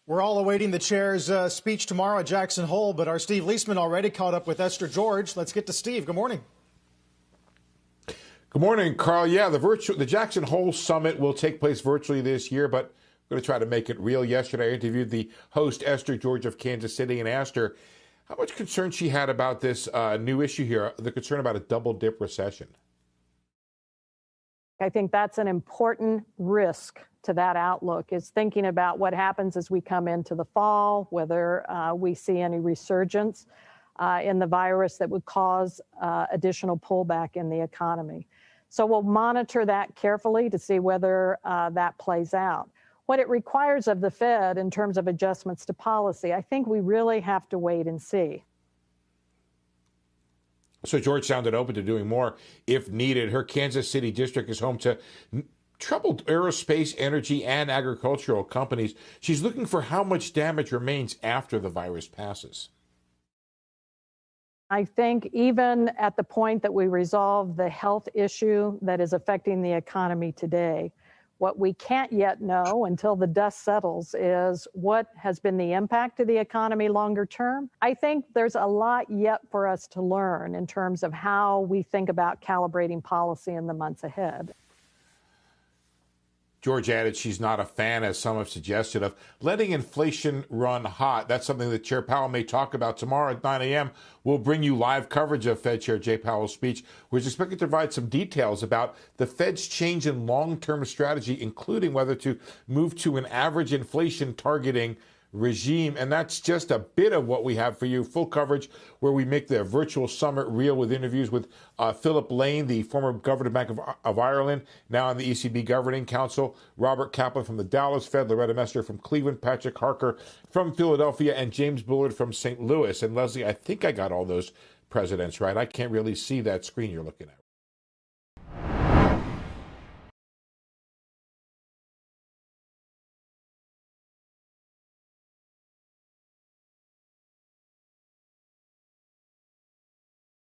We're all awaiting the chair's speech tomorrow at Jackson Hole, but our Steve Leisman already caught up with Esther George. Let's get to Steve. Good morning. Good morning, Carl. Yeah, the Jackson Hole Summit will take place virtually this year, but I'm going to try to make it real. Yesterday, I interviewed the host, Esther George of Kansas City, and asked her how much concern she had about this new issue here, the concern about a double-dip recession. I think that's an important risk to that outlook, is thinking about what happens as we come into the fall, whether we see any resurgence in the virus that would cause additional pullback in the economy. So we'll monitor that carefully to see whether that plays out. What it requires of the Fed in terms of adjustments to policy, I think we really have to wait and see. So George sounded open to doing more if needed. Her Kansas City district is home to troubled aerospace, energy, and agricultural companies. She's looking for how much damage remains after the virus passes. I think even at the point that we resolve the health issue that is affecting the economy today, what we can't yet know until the dust settles is what has been the impact to the economy longer term. I think there's a lot yet for us to learn in terms of how we think about calibrating policy in the months ahead. George added she's not a fan, as some have suggested, of letting inflation run hot. That's something that Chair Powell may talk about tomorrow at 9 a.m. We'll bring you live coverage of Fed Chair Jay Powell's speech, which is expected to provide some details about the Fed's change in long-term strategy, including whether to move to an average inflation targeting regime. And that's just a bit of what we have for you. Full coverage where we make the virtual summit real with interviews with Philip Lane, the former governor Bank of Ireland, now on the ECB Governing Council, Robert Kaplan from the Dallas Fed, Loretta Mester from Cleveland, Patrick Harker from Philadelphia, and James Bullard from St. Louis. And Leslie, I think I got all those presidents right. I can't really see that screen you're looking at.